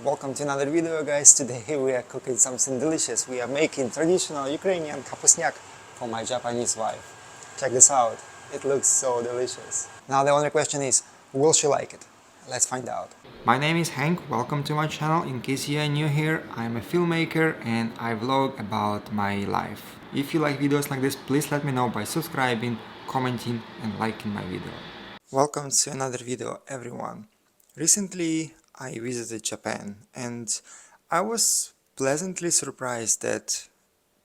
Welcome to another video, guys. Today we are cooking something delicious. We are making traditional Ukrainian Kapustnyak for my Japanese wife. Check this out. It looks so delicious. Now the only question is, will she like it? Let's find out. My name is Hank, welcome to my channel. In case you are new here, I'm a filmmaker and I vlog about my life. If you like videos like this, please let me know by subscribing, commenting and liking my video. Welcome to another video, everyone. Recently I visited Japan and I was pleasantly surprised that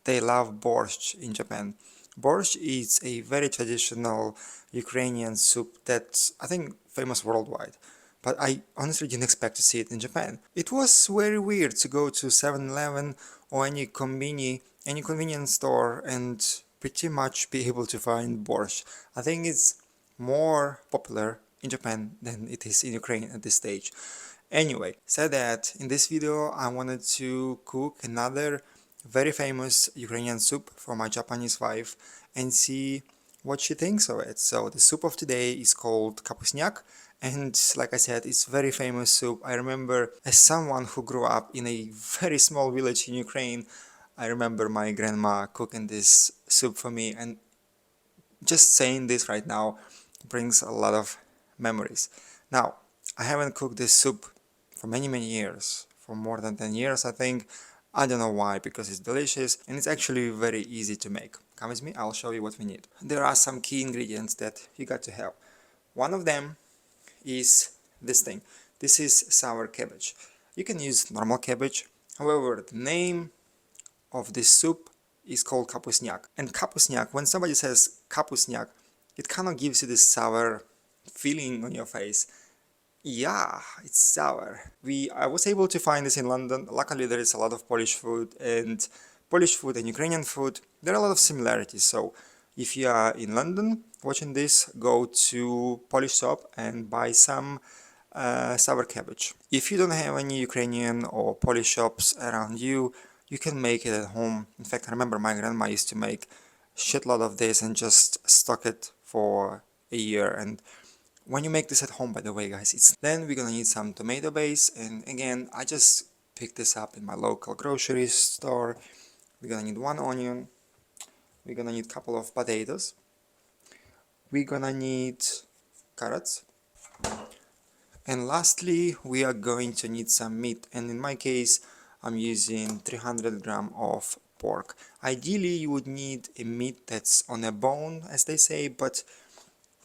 they love borscht in Japan. Borscht is a very traditional Ukrainian soup that's, I think, famous worldwide. But I honestly didn't expect to see it in Japan. It was very weird to go to 7-Eleven or any convenience store and pretty much be able to find borscht. I think it's more popular in Japan than it is in Ukraine at this stage. Anyway, said that, in this video I wanted to cook another very famous Ukrainian soup for my Japanese wife and see what she thinks of it. So the soup of today is called Kapustnyak, and like I said, it's very famous soup. I remember, as someone who grew up in a very small village in Ukraine, I remember my grandma cooking this soup for me, and just saying this right now brings a lot of memories. Now, I haven't cooked this soup for many years, for more than 10 years I think. I don't know why, because it's delicious and it's actually very easy to make. Come with me, I'll show you what we need. There are some key ingredients that you got to have. One of them is this thing. This is sour cabbage. You can use normal cabbage, however, the name of this soup is called kapustnyak. And kapustnyak, when somebody says kapustnyak, it kind of gives you this sour feeling on your face. Yeah, it's sour. I was able to find this in London. Luckily, there is a lot of Polish food and Ukrainian food. There are a lot of similarities. So if you are in London watching this, go to Polish shop and buy some sour cabbage. If you don't have any Ukrainian or Polish shops around you, you can make it at home. In fact, I remember my grandma used to make a shitload of this and just stock it for a year. And when you make this at home, by the way, guys, then we're gonna need some tomato base, and again, I just picked this up in my local grocery store. We're gonna need 1 onion, we're gonna need a couple of potatoes, we're gonna need carrots, and lastly, we are going to need some meat, and in my case, I'm using 300 grams of pork. Ideally, you would need a meat that's on a bone, as they say, but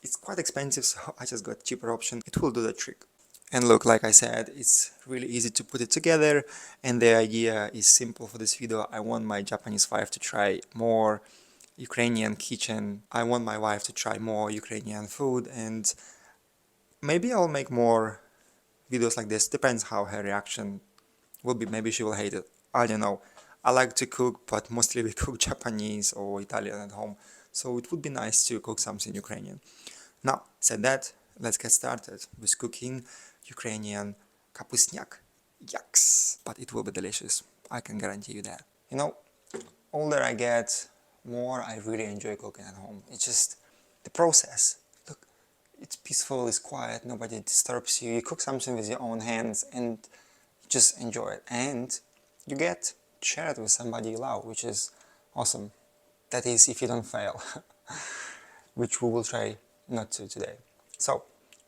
it's quite expensive, so I just got a cheaper option. It will do the trick. And look, like I said, it's really easy to put it together, and the idea is simple for this video. I want my Japanese wife to try more Ukrainian kitchen. I want my wife to try more Ukrainian food, and maybe I'll make more videos like this. Depends how her reaction will be. Maybe she will hate it. I don't know. I like to cook, but mostly we cook Japanese or Italian at home. So it would be nice to cook something Ukrainian. Now, said that, let's get started with cooking Ukrainian kapustnyak. Yucks! But it will be delicious. I can guarantee you that. You know, older I get, more I really enjoy cooking at home. It's just the process. Look, it's peaceful, it's quiet, nobody disturbs you. You cook something with your own hands and you just enjoy it. And you get to share it with somebody you love, which is awesome. That is, if you don't fail, which we will try not to today. So,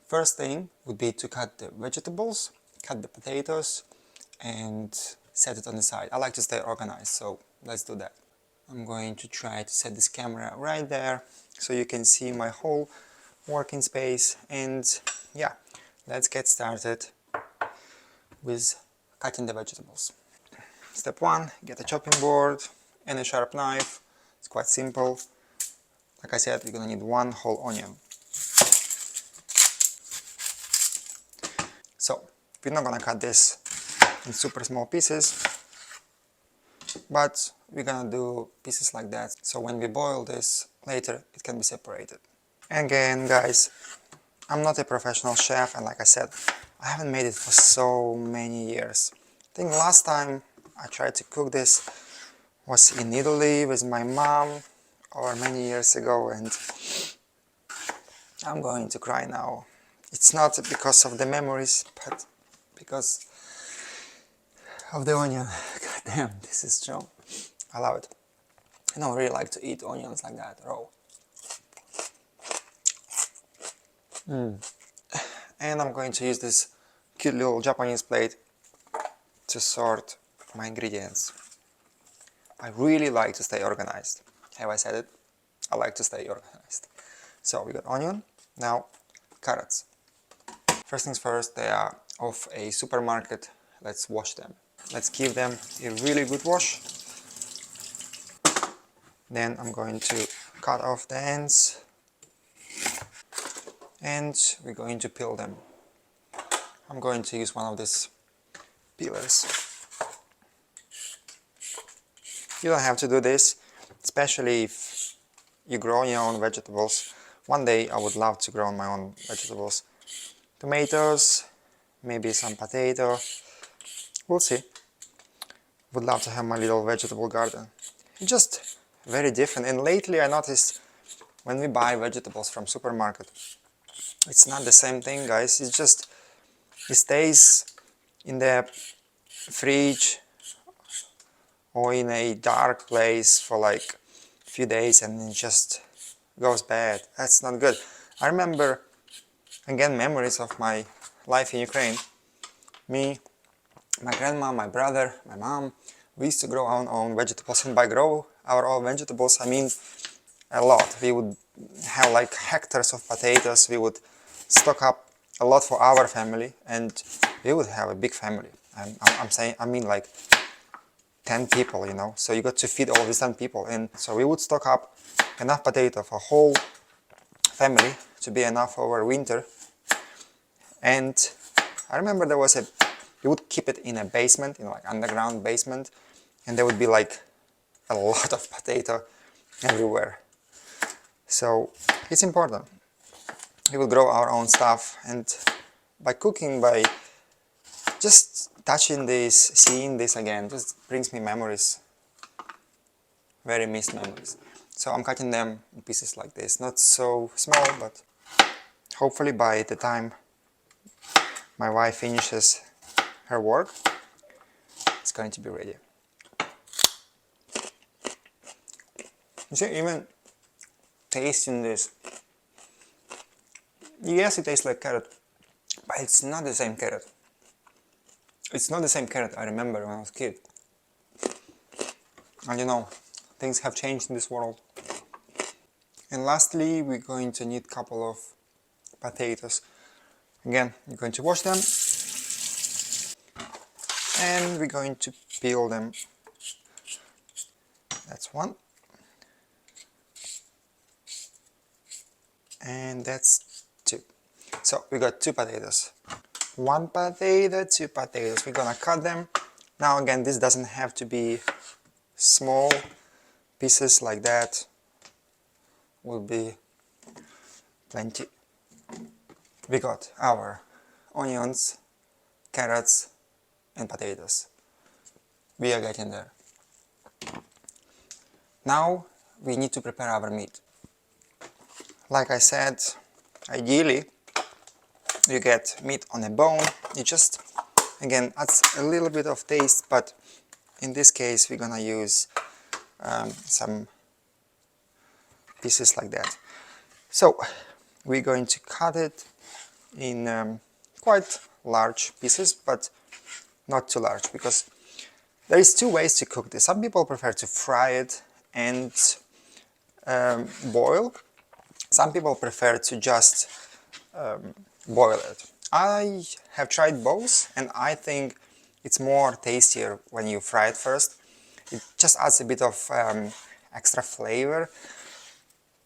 first thing would be to cut the vegetables, cut the potatoes, and set it on the side. I like to stay organized, so let's do that. I'm going to try to set this camera right there, so you can see my whole working space, and yeah, let's get started with cutting the vegetables. Step 1, get a chopping board and a sharp knife. It's quite simple. Like I said, we're gonna need 1 whole onion. So, we're not gonna cut this in super small pieces, but we're gonna do pieces like that, so when we boil this later, it can be separated. Again, guys, I'm not a professional chef, and like I said, I haven't made it for so many years. I think last time I tried to cook this was in Italy with my mom, or many years ago, and I'm going to cry now. It's not because of the memories, but because of the onion. God damn, this is strong. I love it. I don't really like to eat onions like that, raw. And I'm going to use this cute little Japanese plate to sort my ingredients. I really like to stay organized. Have I said it? I like to stay organized. So we got onion, now carrots. First things first, they are off a supermarket. Let's wash them. Let's give them a really good wash. Then I'm going to cut off the ends and we're going to peel them. I'm going to use one of these peelers. You don't have to do this, especially if you grow your own vegetables. One day I would love to grow my own vegetables. Tomatoes, maybe some potato, we'll see. Would love to have my little vegetable garden. It's just very different, and lately I noticed when we buy vegetables from supermarket, it's not the same thing, guys. It's just, it stays in the fridge or in a dark place for like a few days and it just goes bad. That's not good. I remember, again, memories of my life in Ukraine. Me, my grandma, my brother, my mom, we used to grow our own vegetables, and by grow our own vegetables I mean a lot. We would have like hectares of potatoes, we would stock up a lot for our family, and we would have a big family. I mean like 10 people, you know, so you got to feed all these 10 people, and so we would stock up enough potato for whole family to be enough over winter. And I remember there was we would keep it in a basement, you know, like underground basement, and there would be like a lot of potato everywhere. So it's important. We will grow our own stuff, and by cooking, by just touching this, seeing this again, just brings me memories, very missed memories. So I'm cutting them in pieces like this, not so small, but hopefully by the time my wife finishes her work, it's going to be ready. You see, even tasting this, yes, it tastes like carrot, but it's not the same carrot. It's not the same carrot I remember when I was a kid. And you know, things have changed in this world. And lastly, we're going to need a couple of potatoes. Again, you're going to wash them, and we're going to peel them. That's one. And that's two. So we got 2 potatoes. 1 potato, 2 potatoes. We're gonna cut them. Now again, this doesn't have to be small pieces like that. Will be plenty. We got our onions, carrots and potatoes. We are getting there. Now we need to prepare our meat. Like I said, ideally you get meat on a bone. It just, again, adds a little bit of taste, but in this case we're gonna use some pieces like that. So we're going to cut it in quite large pieces, but not too large, because there is 2 ways to cook this. Some people prefer to fry it and boil. Some people prefer to just boil it. I have tried both, and I think it's more tastier when you fry it first. It just adds a bit of extra flavor,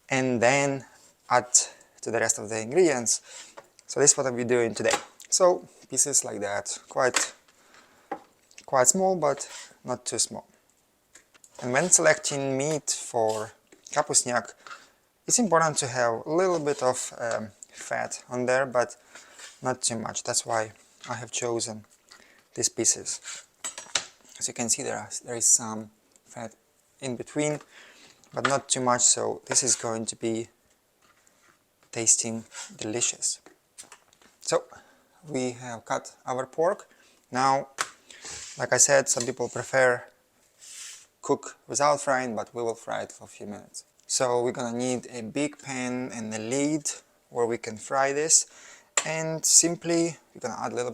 and then add to the rest of the ingredients. So this is what I'll be doing today. So pieces like that, quite small, but not too small. And when selecting meat for kapustnyak, it's important to have a little bit of fat on there, but not too much. That's why I have chosen these pieces. As you can see, there is some fat in between, but not too much, so this is going to be tasting delicious. So we have cut our pork. Now Like I said, some people prefer cook without frying, but we will fry it for a few minutes. So we're gonna need a big pan and a lid where we can fry this, and simply we're gonna add a little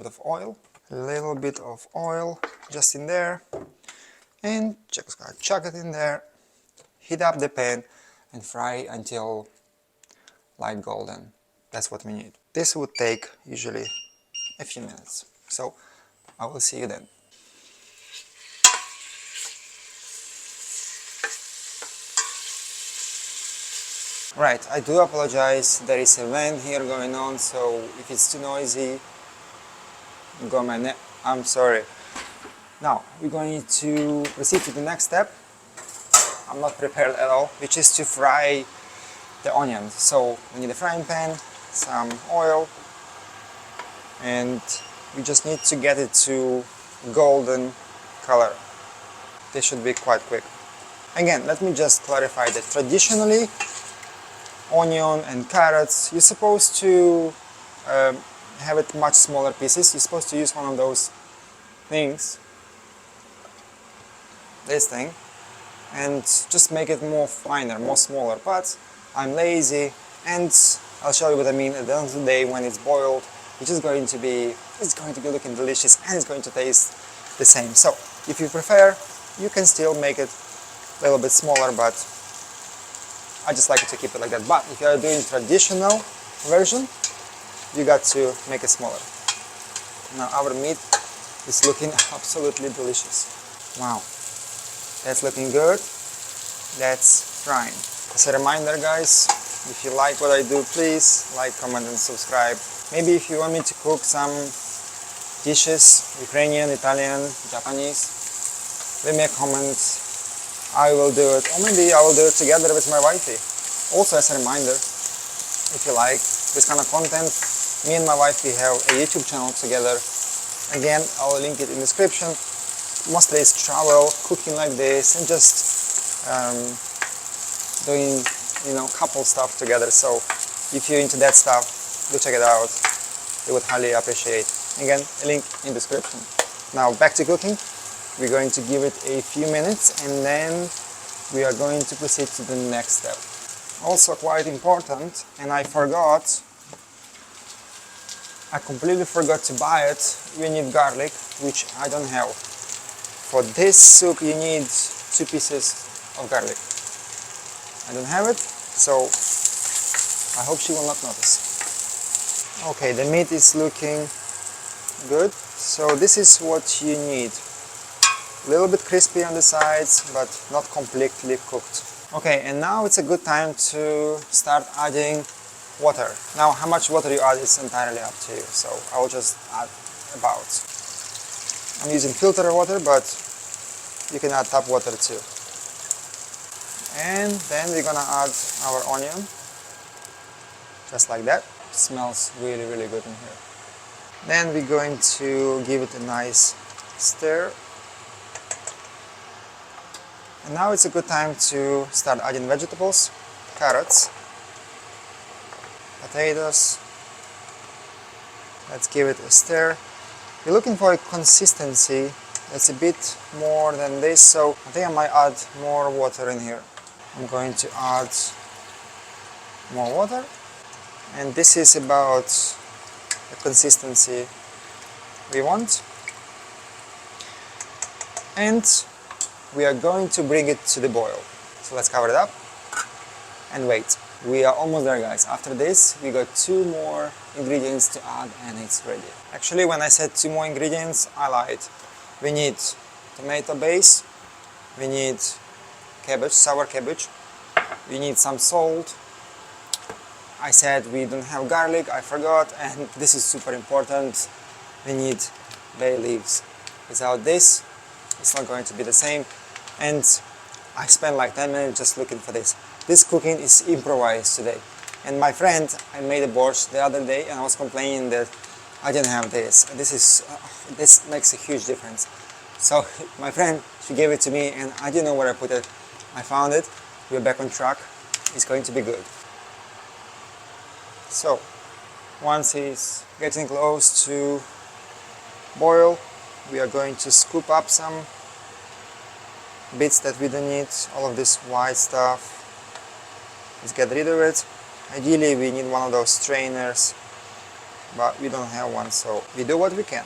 bit of oil just in there, and just gonna chuck it in there, heat up the pan and fry until light golden. That's what we need. This would take usually a few minutes, so I will see you then. Right, I do apologize, there is a vent here going on, so if it's too noisy, I'm sorry. Now, we're going to proceed to the next step. I'm not prepared at all, which is to fry the onions. So, we need a frying pan, some oil, and we just need to get it to golden color. This should be quite quick. Again, let me just clarify that traditionally, onion and carrots, you're supposed to have it much smaller pieces. You're supposed to use one of those things, this thing, and just make it more finer, more smaller. But I'm lazy, and I'll show you what I mean. At the end of the day, when it's boiled, it's going to be looking delicious, and it's going to taste the same. So if you prefer, you can still make it a little bit smaller, but I just like to keep it like that. But if you are doing traditional version, you got to make it smaller. Now our meat is looking absolutely delicious. Wow, that's looking good. That's frying. As a reminder, guys, if you like what I do, please like, comment and subscribe. Maybe if you want me to cook some dishes, Ukrainian, Italian, Japanese, leave me a comment. I will do it, or maybe I will do it together with my wifey. Also, as a reminder, if you like this kind of content, me and my wife, we have a YouTube channel together. Again, I'll link it in the description. Mostly it's travel, cooking like this, and just doing, couple stuff together. So if you're into that stuff, do check it out. We would highly appreciate. Again, a link in the description. Now back to cooking. We're going to give it a few minutes, and then we are going to proceed to the next step. Also quite important, and I completely forgot to buy it. We need garlic, which I don't have. For this soup you need 2 pieces of garlic. I don't have it, so I hope she will not notice. Okay, the meat is looking good, so this is what you need. A little bit crispy on the sides, but not completely cooked. Okay, and now it's a good time to start adding water. Now, how much water you add is entirely up to you, so I will just add about. I'm using filtered water, but you can add tap water too. And then we're gonna add our onion, just like that. It smells really, really good in here. Then we're going to give it a nice stir. And now it's a good time to start adding vegetables, carrots, potatoes. Let's give it a stir. We're looking for a consistency that's a bit more than this, so I think I might add more water in here. I'm going to add more water, and this is about the consistency we want. And we are going to bring it to the boil. So let's cover it up and wait. We are almost there, guys. After this, we got 2 more ingredients to add and it's ready. Actually, when I said 2 more ingredients, I lied. We need tomato base, we need cabbage, sour cabbage, we need some salt. I said we don't have garlic, I forgot, and this is super important. We need bay leaves. Without this, it's not going to be the same. And I spent like 10 minutes just looking for this. This cooking is improvised today. And my friend, I made a borscht the other day and I was complaining that I didn't have this. This makes a huge difference. So my friend, she gave it to me and I didn't know where I put it. I found it. We're back on track. It's going to be good. So once it's getting close to boil, we are going to scoop up some bits that we don't need, all of this white stuff. Let's get rid of it. Ideally we need one of those strainers, but we don't have one, so we do what we can.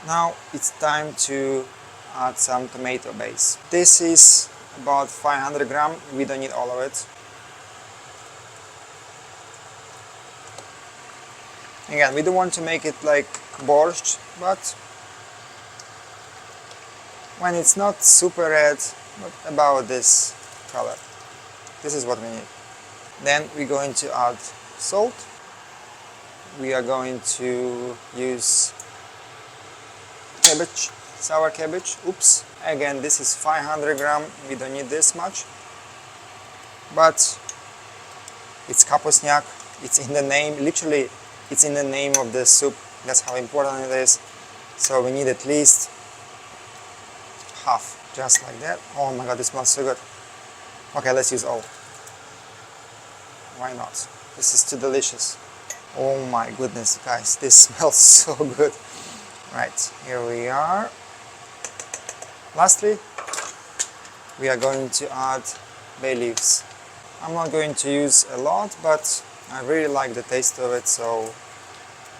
Now it's time to add some tomato base. This is about 500 gram, we don't need all of it. Again, we don't want to make it like borscht, but when it's not super red, but about this color, this is what we need. Then we're going to add salt. We are going to use cabbage, sour cabbage. Oops. Again, this is 500 gram. We don't need this much. But it's kapustnyak. It's in the name. Literally, it's in the name of the soup. That's how important it is. So we need at least half. Just like that. Oh my god, this smells so good. Okay, let's use all. Why not? This is too delicious. Oh my goodness, guys, this smells so good. Right, here we are. Lastly, we are going to add bay leaves. I'm not going to use a lot, but I really like the taste of it, so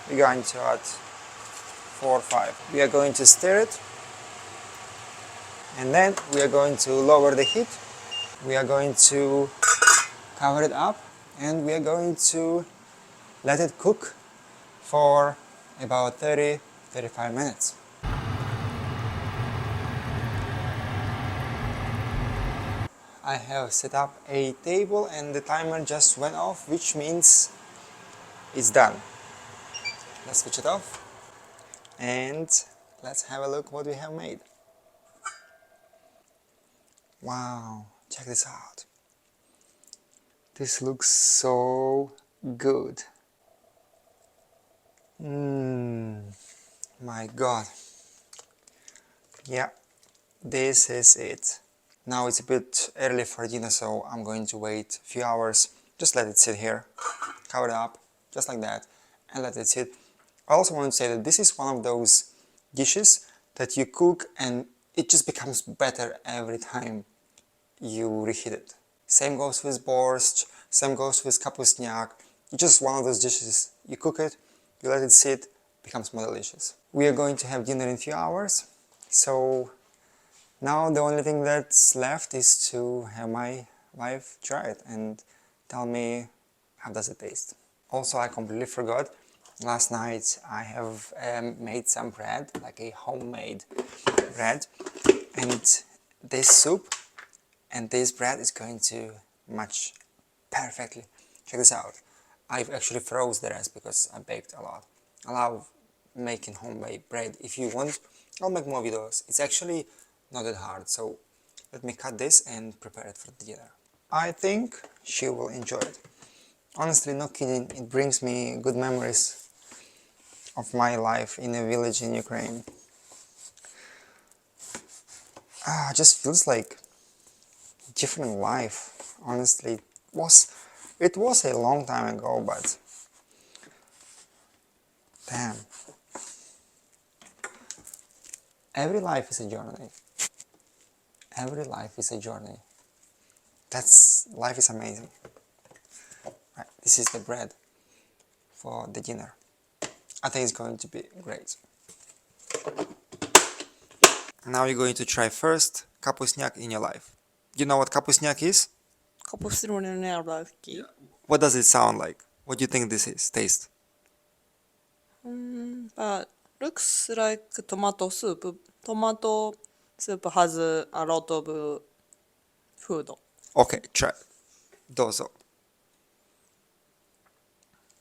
we're going to add 4 or 5. We are going to stir it, and then we are going to lower the heat. We are going to cover it up, and we are going to let it cook for about 30-35 minutes. I have set up a table and the timer just went off, which means it's done. Let's switch it off and let's have a look what we have made. Wow, check this out. This looks so good. My god. Yeah, this is it. Now it's a bit early for dinner, so I'm going to wait a few hours. Just let it sit here, cover it up, just like that, and let it sit. I also want to say that this is one of those dishes that you cook and it just becomes better every time you reheat it. Same goes with borscht, same goes with kapustnyak. It's just one of those dishes. You cook it, you let it sit, becomes more delicious. We are going to have dinner in a few hours, so now the only thing that's left is to have my wife try it and tell me how does it taste. Also, I completely forgot, last night I have made some bread, like a homemade bread, and this soup and this bread is going to match perfectly. Check this out. I've actually froze the rest because I baked a lot. I love making homemade bread. If you want, I'll make more videos. It's actually not that hard, so let me cut this and prepare it for dinner. I think she will enjoy it. Honestly, no kidding, it brings me good memories of my life in a village in Ukraine. It just feels like a different life, honestly. It was a long time ago, but damn. Every life is a journey. Every life is a journey. Life is amazing. Right, this is the bread for the dinner. I think it's going to be great. Now you're going to try first kapustnyak in your life. You know what kapustnyak is? Kapustnyak. What does it sound like? What do you think this is? Taste. But looks like tomato soup. Tomato soup has a lot of food. Okay, try. Dozo.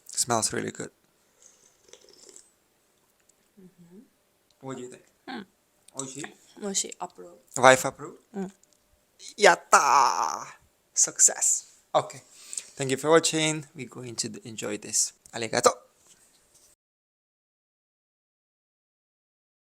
Smells really good. What do you think? Oishi? 美味しい。approve. Wife approve? Yatta! Success! Okay. Thank you for watching. We're going to enjoy this. Arigato!